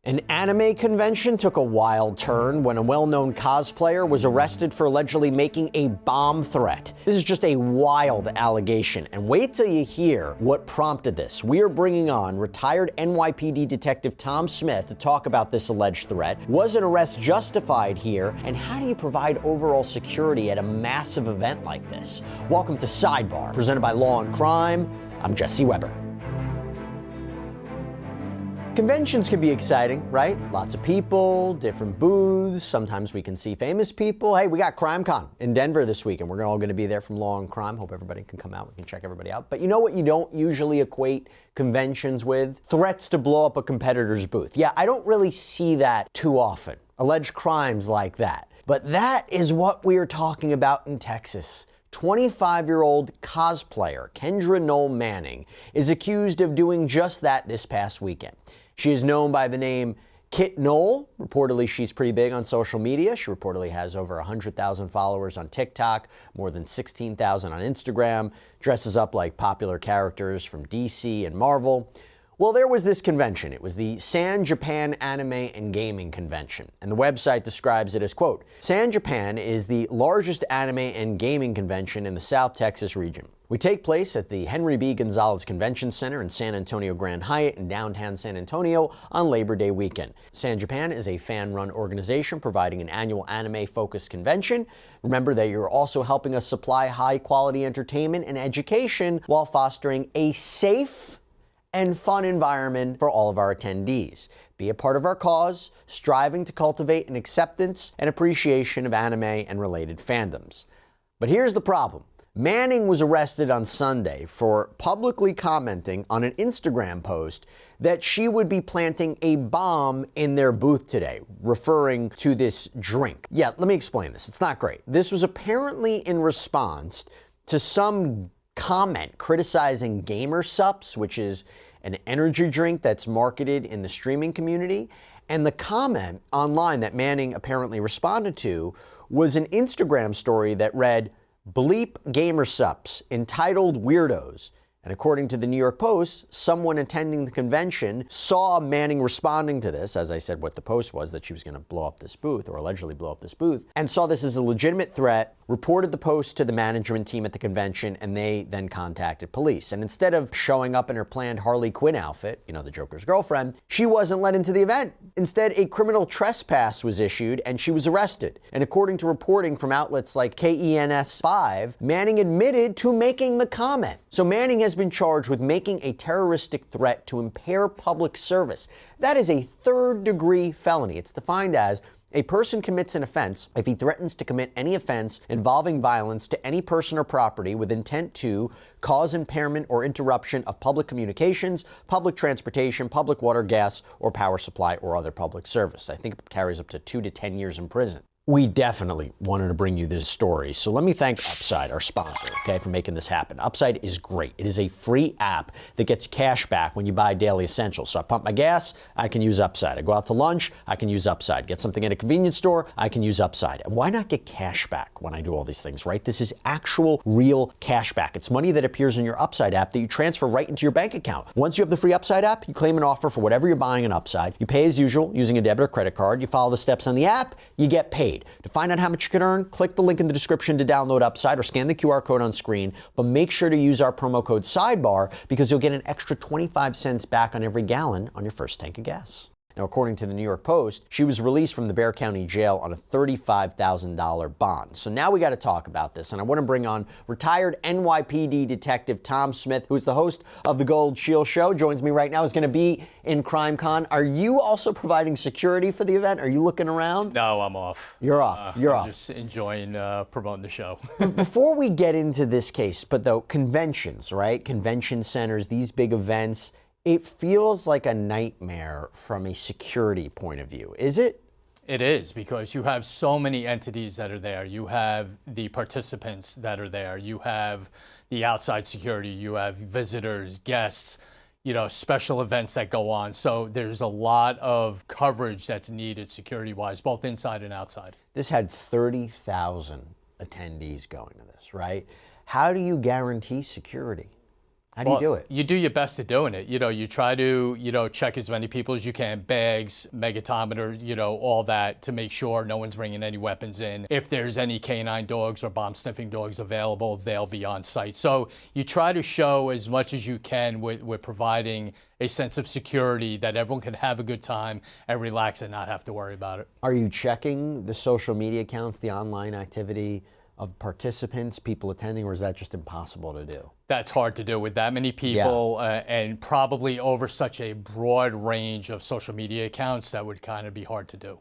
An anime convention took a wild turn when a well-known cosplayer was arrested for allegedly making a bomb threat. This is just a wild allegation, and wait till you hear what prompted this. We are bringing on retired NYPD detective Tom Smith to talk about this alleged threat. Was an arrest justified here? And how do you provide overall security at a massive event like this? Welcome to Sidebar, presented by Law&Crime. I'm Jesse Weber. Conventions can be exciting, right? Lots of people, different booths. Sometimes we can see famous people. Hey, we got CrimeCon in Denver this week, and we're all going to be there from Law and Crime. Hope everybody can come out. We can check everybody out. But you know what you don't usually equate conventions with? Threats to blow up a competitor's booth. Yeah, I don't really see that too often. Alleged crimes like that. But that is what we are talking about in Texas. 25-year-old cosplayer Kendra Noel Manning is accused of doing just that this past weekend. She is known by the name Kit Noel. Reportedly, she's pretty big on social media. She reportedly has over 100,000 followers on TikTok, more than 16,000 on Instagram, dresses up like popular characters from DC and Marvel. Well, there was this convention. It was the San Japan Anime and Gaming Convention, and the website describes it as, quote, San Japan is the largest anime and gaming convention in the South Texas region. We take place at the Henry B. Gonzalez Convention Center in San Antonio Grand Hyatt in downtown San Antonio on Labor Day weekend. San Japan is a fan-run organization providing an annual anime-focused convention. Remember that you're also helping us supply high-quality entertainment and education while fostering a safe and fun environment for all of our attendees. Be a part of our cause, striving to cultivate an acceptance and appreciation of anime and related fandoms. But here's the problem. Manning was arrested on Sunday for publicly commenting on an Instagram post that she would be planting a bomb in their booth today, referring to this drink. Yeah, let me explain this. It's not great. This was apparently in response to some comment criticizing Gamer Sups, which is an energy drink that's marketed in the streaming community. And the comment online that Manning apparently responded to was an Instagram story that read, "Bleep Gamer Sups, entitled Weirdos." And according to the New York Post, someone attending the convention saw Manning responding to this, as I said what the post was, that she was going to blow up this booth, or allegedly blow up this booth, and saw this as a legitimate threat, reported the post to the management team at the convention, and they then contacted police. And instead of showing up in her planned Harley Quinn outfit, you know, the Joker's girlfriend, she wasn't let into the event. Instead, a criminal trespass was issued, and she was arrested. And according to reporting from outlets like KENS5, Manning admitted to making the comment. So Manning has been charged with making a terroristic threat to impair public service. That is a third-degree felony. It's defined as a person commits an offense if he threatens to commit any offense involving violence to any person or property with intent to cause impairment or interruption of public communications, public transportation, public water, gas, or power supply, or other public service. I think it carries up to 2 to 10 years in prison. We definitely wanted to bring you this story, so let me thank Upside, our sponsor, okay, for making this happen. Upside is great. It is a free app that gets cash back when you buy daily essentials. So I pump my gas, I can use Upside. I go out to lunch, I can use Upside. Get something at a convenience store, I can use Upside. And why not get cash back when I do all these things, right? This is actual, real cash back. It's money that appears in your Upside app that you transfer right into your bank account. Once you have the free Upside app, you claim an offer for whatever you're buying in Upside. You pay as usual using a debit or credit card. You follow the steps on the app, you get paid. To find out how much you can earn, click the link in the description to download Upside or scan the QR code on screen, but make sure to use our promo code SIDEBAR because you'll get an extra 25 cents back on every gallon on your first tank of gas. Now, according to the New York Post, she was released from the Bexar County Jail on a $35,000 bond. So now we got to talk about this, and I want to bring on retired NYPD detective Tom Smith, who's the host of the Gold Shield Show, joins me right now. He's going to be in CrimeCon. Are you also providing security for the event? Are you looking around? No, I'm off. You're off. You're off. Just enjoying promoting the show. Before we get into this case, but though, conventions, right? Convention centers, these big events, it feels like a nightmare from a security point of view. Is it? It is, because you have so many entities that are there. You have the participants that are there. You have the outside security. You have visitors, guests, you know, special events that go on. So there's a lot of coverage that's needed security-wise, both inside and outside. This had 30,000 attendees going to this, right? How do you guarantee security? How do you do it? You do your best at doing it. You try to, check as many people as you can, bags, megatometer, all that to make sure no one's bringing any weapons in. If there's any canine dogs or bomb sniffing dogs available, they'll be on site. So you try to show as much as you can with providing a sense of security that everyone can have a good time and relax and not have to worry about it. Are you checking the social media accounts, the online activity of participants, people attending, or is that just impossible to do? That's hard to do with that many people, and probably over such a broad range of social media accounts. That would kind of be hard to do.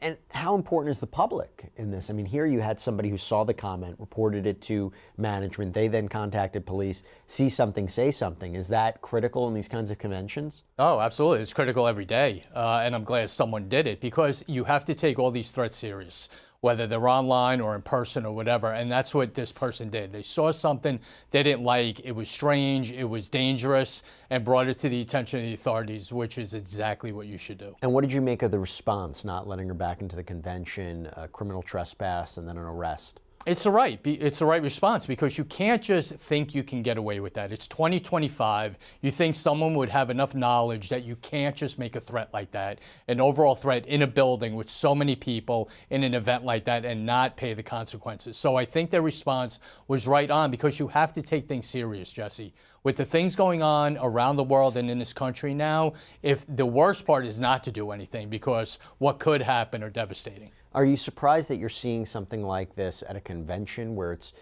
And how important is the public in this? I mean, here you had somebody who saw the comment, reported it to management. They then contacted police. See something, say something. Is that critical in these kinds of conventions? Oh, absolutely. It's critical every day. And I'm glad someone did it, because you have to take all these threats serious, whether they're online or in person or whatever. And that's what this person did. They saw something they didn't like. It was strange, it was dangerous, and brought it to the attention of the authorities, which is exactly what you should do. And what did you make of the response, not letting her back into the convention, criminal trespass, and then an arrest? It's the right response, because you can't just think you can get away with that. It's 2025. You think someone would have enough knowledge that you can't just make a threat like that, an overall threat in a building with so many people in an event like that, and not pay the consequences. So I think their response was right on, because you have to take things serious, Jesse. With the things going on around the world and in this country now, if the worst part is not to do anything, because what could happen are devastating. Are you surprised that you're seeing something like this at a convention where it's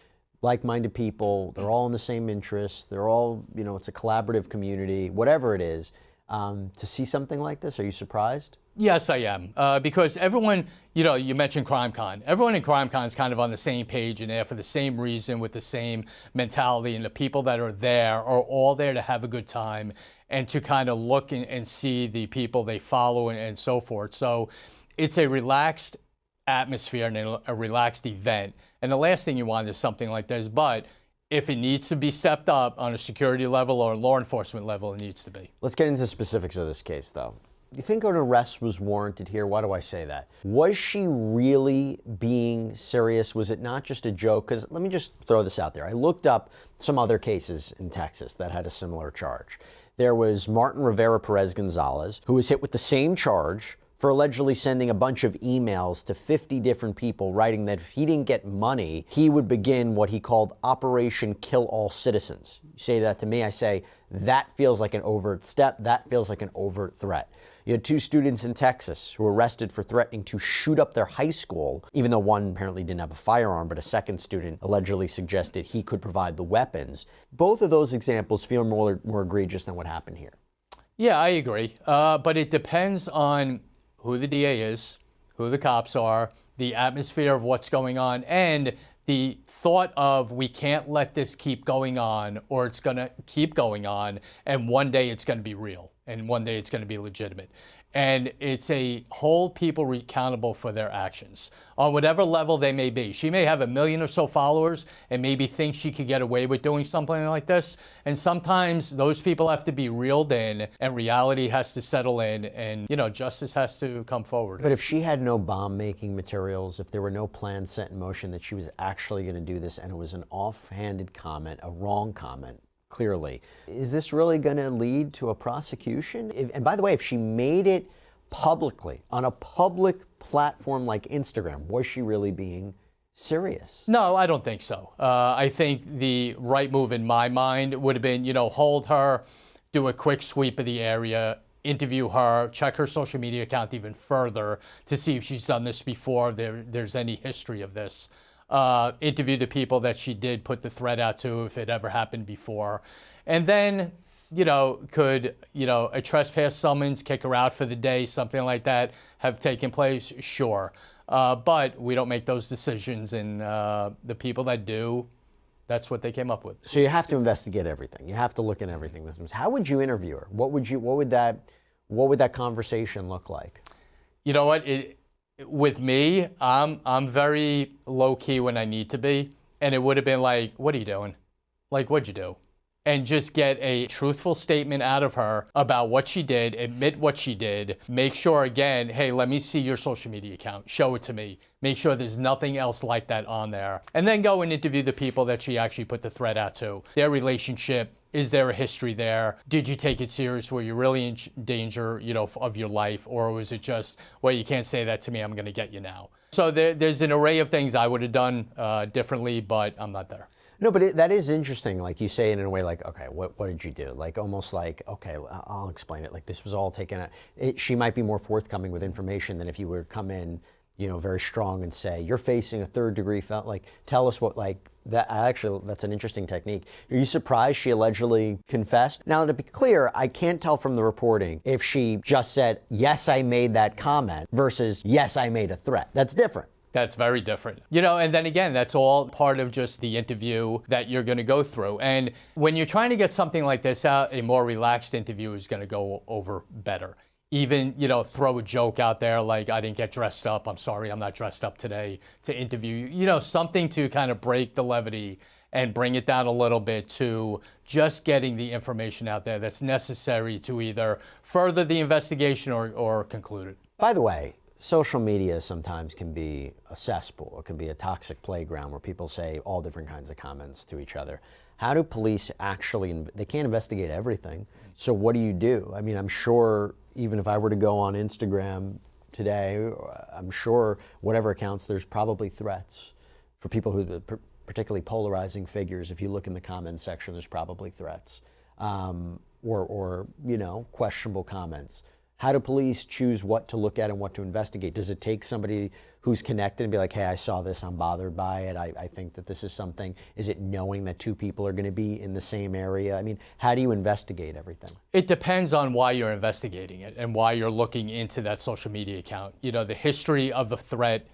like-minded people, they're all in the same interests, they're all, it's a collaborative community, whatever it is, to see something like this? Are you surprised? Yes, I am, because everyone, you mentioned CrimeCon. Everyone in CrimeCon is kind of on the same page and there for the same reason, with the same mentality, and the people that are there are all there to have a good time and to kind of look and see the people they follow and so forth. So it's a relaxed atmosphere and a relaxed event. And the last thing you want is something like this, but if it needs to be stepped up on a security level or a law enforcement level, it needs to be. Let's get into the specifics of this case, though. Do you think an arrest was warranted here? Why do I say that? Was she really being serious? Was it not just a joke? Because let me just throw this out there. I looked up some other cases in Texas that had a similar charge. There was Martin Rivera Perez Gonzalez, who was hit with the same charge for allegedly sending a bunch of emails to 50 different people, writing that if he didn't get money, he would begin what he called Operation Kill All Citizens. You say that to me, I say, that feels like an overt step. That feels like an overt threat. You had two students in Texas who were arrested for threatening to shoot up their high school, even though one apparently didn't have a firearm, but a second student allegedly suggested he could provide the weapons. Both of those examples feel more egregious than what happened here. Yeah, I agree. But it depends on who the DA is, who the cops are, the atmosphere of what's going on, and the thought of, we can't let this keep going on, or it's going to keep going on, and one day it's going to be real, and one day it's going to be legitimate. And it's a hold people accountable for their actions on whatever level they may be. She may have 1 million or so followers and maybe think she could get away with doing something like this. And sometimes those people have to be reeled in, and reality has to settle in, and justice has to come forward. But if she had no bomb-making materials, if there were no plans set in motion that she was actually going to do this, and it was an offhanded comment, a wrong comment, clearly, is this really going to lead to a prosecution? And by the way, if she made it publicly on a public platform like Instagram, was she really being serious? No, I don't think so. I think the right move in my mind would have been, hold her, do a quick sweep of the area, interview her, check her social media account even further to see if she's done this before, there's any history of this. Interview the people that she did put the threat out to, if it ever happened before. And then, could, a trespass summons, kick her out for the day, something like that have taken place? Sure. But we don't make those decisions, and the people that do, that's what they came up with. So you have to investigate everything. You have to look at everything. How would you interview her? What would that conversation look like? You know what? With me, I'm very low key when I need to be, and it would have been like, "What are you doing? Like, what'd you do? and just get a truthful statement out of her about what she did, admit what she did, make sure again, hey, let me see your social media account, show it to me, make sure there's nothing else like that on there, and then go and interview the people that she actually put the threat out to. Their relationship, is there a history there? Did you take it serious? Were you really in danger, you know, of your life? Or was it just, well, you can't say that to me, I'm gonna get you now. So there's an array of things I would have done differently, but I'm not there. No, but that is interesting. Like you say it in a way like, okay, what did you do? Like almost like, okay, I'll explain it. Like this was all taken. She might be more forthcoming with information than if you were to come in, you know, very strong and say, you're facing a third-degree felony. Like, tell us what, like, that actually, that's an interesting technique. Are you surprised she allegedly confessed? Now, to be clear, I can't tell from the reporting if she just said, yes, I made that comment versus, yes, I made a threat. That's different. That's very different. You know, and then again, that's all part of just the interview that you're going to go through. And when you're trying to get something like this out, a more relaxed interview is going to go over better. Even, you know, throw a joke out there like, I didn't get dressed up. I'm sorry, I'm not dressed up today to interview you. You know, something to kind of break the levity and bring it down a little bit to just getting the information out there that's necessary to either further the investigation or conclude it. By the way, social media sometimes can be a cesspool. It can be a toxic playground where people say all different kinds of comments to each other. How do police actually, they can't investigate everything. So what do you do? I mean, I'm sure even if I were to go on Instagram today, I'm sure whatever accounts, there's probably threats for people who, particularly polarizing figures. If you look in the comments section, there's probably threats or you know, questionable comments. How do police choose what to look at and what to investigate? Does it take somebody who's connected and be like, hey, I saw this, I'm bothered by it, I think that this is something? Is it knowing that two people are going to be in the same area? I mean, how do you investigate everything? It depends on why you're investigating it and why you're looking into that social media account. You know, the history of the threat,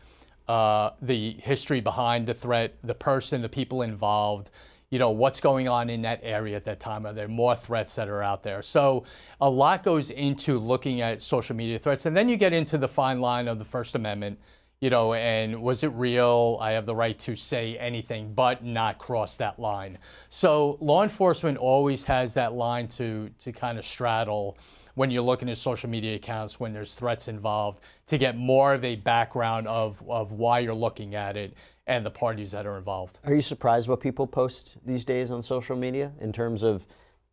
the history behind the threat, the person, the people involved, you know, what's going on in that area at that time. Are there more threats that are out there? So a lot goes into looking at social media threats. And then you get into the fine line of the First Amendment, you know, and was it real? I have the right to say anything but not cross that line. So law enforcement always has that line to kind of straddle when you're looking at social media accounts, when there's threats involved, to get more of a background of why you're looking at it and the parties that are involved. Are you surprised what people post these days on social media in terms of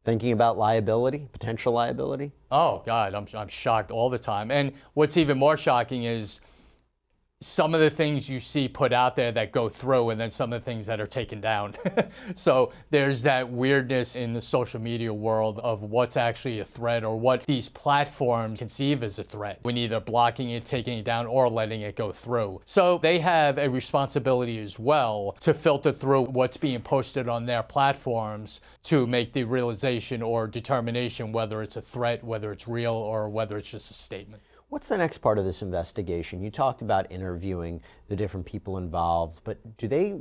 thinking about liability, potential liability? Oh God, I'm shocked all the time. And what's even more shocking is some of the things you see put out there that go through and then some of the things that are taken down. So there's that weirdness in the social media world of what's actually a threat or what these platforms conceive as a threat when either blocking it, taking it down, or letting it go through. So they have a responsibility as well to filter through what's being posted on their platforms to make the realization or determination whether it's a threat, whether it's real, or whether it's just a statement. What's the next part of this investigation? You talked about interviewing the different people involved, but do they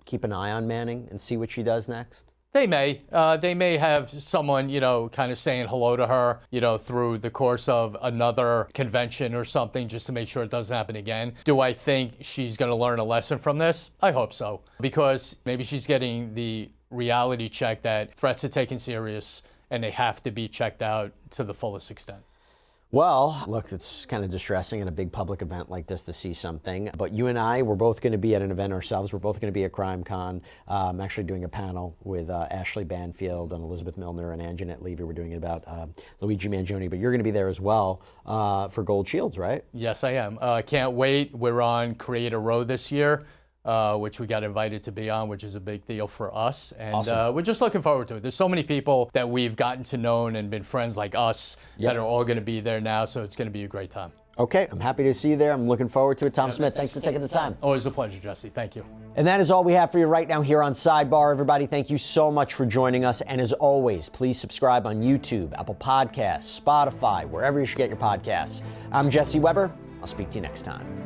keep an eye on Manning and see what she does next? They may. They may have someone, you know, kind of saying hello to her, you know, through the course of another convention or something just to make sure it doesn't happen again. Do I think she's going to learn a lesson from this? I hope so, because maybe she's getting the reality check that threats are taken serious and they have to be checked out to the fullest extent. Well, look, it's kind of distressing in a big public event like this to see something. But you and I, we're both going to be at an event ourselves. We're both going to be at CrimeCon. I'm actually doing a panel with Ashley Banfield and Elizabeth Milner and Anjanette Levy. We're doing it about Luigi Mangione. But you're going to be there as well for Gold Shields, right? Yes, I am. Can't wait. We're on Creator Row this year, which we got invited to be on, which is a big deal for us. And awesome. We're just looking forward to it. There's so many people that we've gotten to know and been friends like us that are all going to be there now, so it's going to be a great time. Okay, I'm happy to see you there. I'm looking forward to it. Tom Smith, thanks for taking the time. Always a pleasure, Jesse. Thank you. And that is all we have for you right now here on Sidebar. Everybody, thank you so much for joining us. And as always, please subscribe on YouTube, Apple Podcasts, Spotify, wherever you should get your podcasts. I'm Jesse Weber. I'll speak to you next time.